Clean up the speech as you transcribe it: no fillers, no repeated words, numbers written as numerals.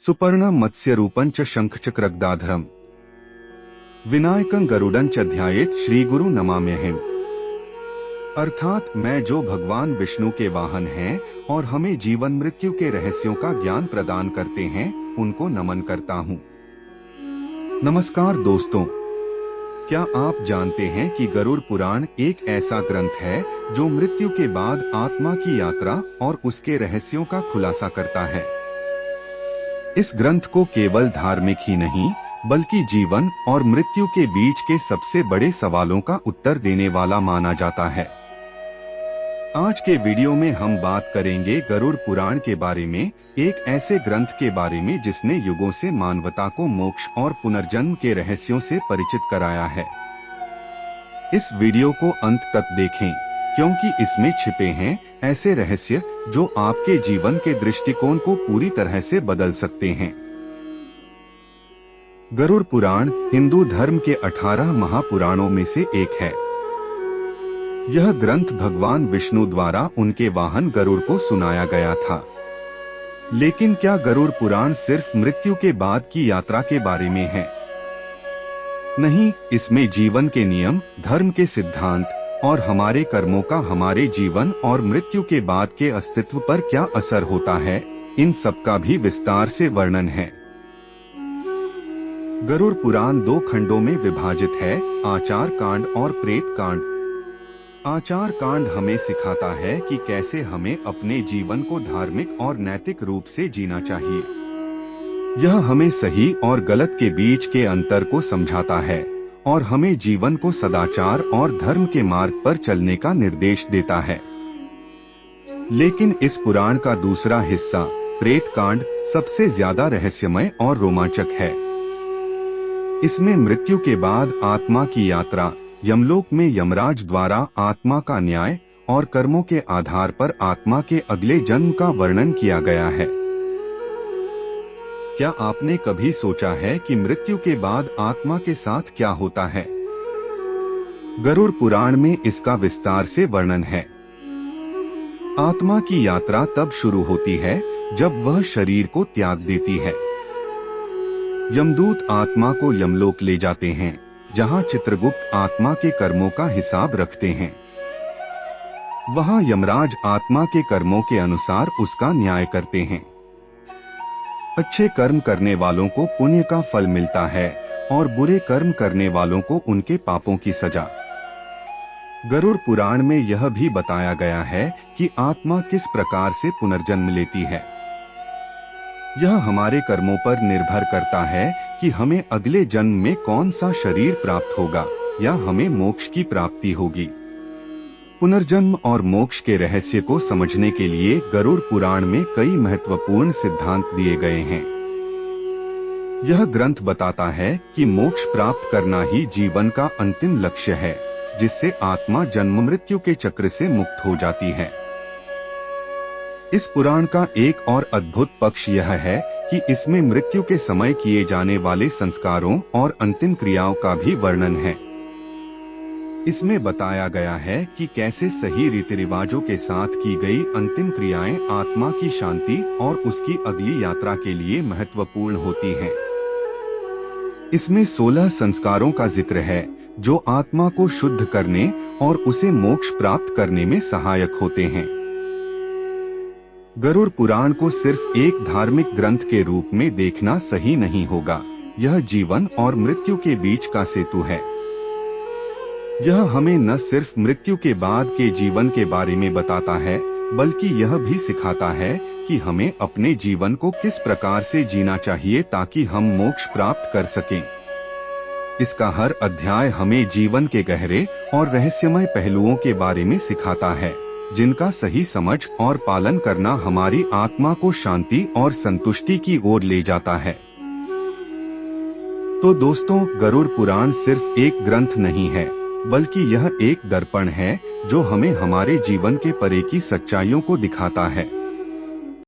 सुपर्ण मत्स्य रूपं च शंखचक्रगदाधरम् विनायकं गरुडं च ध्यायेत् श्री गुरु नमाम्यहम्। अर्थात मैं जो भगवान विष्णु के वाहन हैं और हमें जीवन मृत्यु के रहस्यों का ज्ञान प्रदान करते हैं, उनको नमन करता हूँ। नमस्कार दोस्तों, क्या आप जानते हैं कि गरुड़ पुराण एक ऐसा ग्रंथ है जो मृत्यु के बाद आत्मा की यात्रा और उसके रहस्यों का खुलासा करता है। इस ग्रंथ को केवल धार्मिक ही नहीं बल्कि जीवन और मृत्यु के बीच के सबसे बड़े सवालों का उत्तर देने वाला माना जाता है। आज के वीडियो में हम बात करेंगे गरुड़ पुराण के बारे में, एक ऐसे ग्रंथ के बारे में जिसने युगों से मानवता को मोक्ष और पुनर्जन्म के रहस्यों से परिचित कराया है। इस वीडियो को अंत तक देखें क्योंकि इसमें छिपे हैं ऐसे रहस्य जो आपके जीवन के दृष्टिकोण को पूरी तरह से बदल सकते हैं। गरुड़ पुराण हिंदू धर्म के 18 महापुराणों में से एक है। यह ग्रंथ भगवान विष्णु द्वारा उनके वाहन गरुड़ को सुनाया गया था। लेकिन क्या गरुड़ पुराण सिर्फ मृत्यु के बाद की यात्रा के बारे में है? नहीं, इसमें जीवन के नियम, धर्म के सिद्धांत और हमारे कर्मों का हमारे जीवन और मृत्यु के बाद के अस्तित्व पर क्या असर होता है, इन सब का भी विस्तार से वर्णन है। गरुड़ पुराण 2 खंडों में विभाजित है, आचार कांड और प्रेत कांड। आचार कांड हमें सिखाता है कि कैसे हमें अपने जीवन को धार्मिक और नैतिक रूप से जीना चाहिए। यह हमें सही और गलत के बीच के अंतर को समझाता है और हमें जीवन को सदाचार और धर्म के मार्ग पर चलने का निर्देश देता है। लेकिन इस पुराण का दूसरा हिस्सा प्रेत कांड सबसे ज्यादा रहस्यमय और रोमांचक है। इसमें मृत्यु के बाद आत्मा की यात्रा, यमलोक में यमराज द्वारा आत्मा का न्याय और कर्मों के आधार पर आत्मा के अगले जन्म का वर्णन किया गया है। क्या आपने कभी सोचा है कि मृत्यु के बाद आत्मा के साथ क्या होता है? गरुड़ पुराण में इसका विस्तार से वर्णन है। आत्मा की यात्रा तब शुरू होती है जब वह शरीर को त्याग देती है। यमदूत आत्मा को यमलोक ले जाते हैं, जहां चित्रगुप्त आत्मा के कर्मों का हिसाब रखते हैं। वहां यमराज आत्मा के कर्मों के अनुसार उसका न्याय करते हैं। अच्छे कर्म करने वालों को पुण्य का फल मिलता है और बुरे कर्म करने वालों को उनके पापों की सजा। गरुड़ पुराण में यह भी बताया गया है कि आत्मा किस प्रकार से पुनर्जन्म लेती है। यह हमारे कर्मों पर निर्भर करता है कि हमें अगले जन्म में कौन सा शरीर प्राप्त होगा या हमें मोक्ष की प्राप्ति होगी। पुनर्जन्म और मोक्ष के रहस्य को समझने के लिए गरुड़ पुराण में कई महत्वपूर्ण सिद्धांत दिए गए हैं। यह ग्रंथ बताता है कि मोक्ष प्राप्त करना ही जीवन का अंतिम लक्ष्य है, जिससे आत्मा जन्म मृत्यु के चक्र से मुक्त हो जाती है। इस पुराण का एक और अद्भुत पक्ष यह है कि इसमें मृत्यु के समय किए जाने वाले संस्कारों और अंतिम क्रियाओं का भी वर्णन है। इसमें बताया गया है कि कैसे सही रीति रिवाजों के साथ की गई अंतिम क्रियाएं आत्मा की शांति और उसकी अगली यात्रा के लिए महत्वपूर्ण होती हैं। इसमें 16 संस्कारों का जिक्र है जो आत्मा को शुद्ध करने और उसे मोक्ष प्राप्त करने में सहायक होते हैं। गरुड़ पुराण को सिर्फ एक धार्मिक ग्रंथ के रूप में देखना सही नहीं होगा। यह जीवन और मृत्यु के बीच का सेतु है। यह हमें न सिर्फ मृत्यु के बाद के जीवन के बारे में बताता है, बल्कि यह भी सिखाता है कि हमें अपने जीवन को किस प्रकार से जीना चाहिए ताकि हम मोक्ष प्राप्त कर सकें। इसका हर अध्याय हमें जीवन के गहरे और रहस्यमय पहलुओं के बारे में सिखाता है, जिनका सही समझ और पालन करना हमारी आत्मा को शांति और संतुष्टि की ओर ले जाता है। तो दोस्तों, गरुड़ पुराण सिर्फ एक ग्रंथ नहीं है, बल्कि यह एक दर्पण है जो हमें हमारे जीवन के परे की सच्चाइयों को दिखाता है।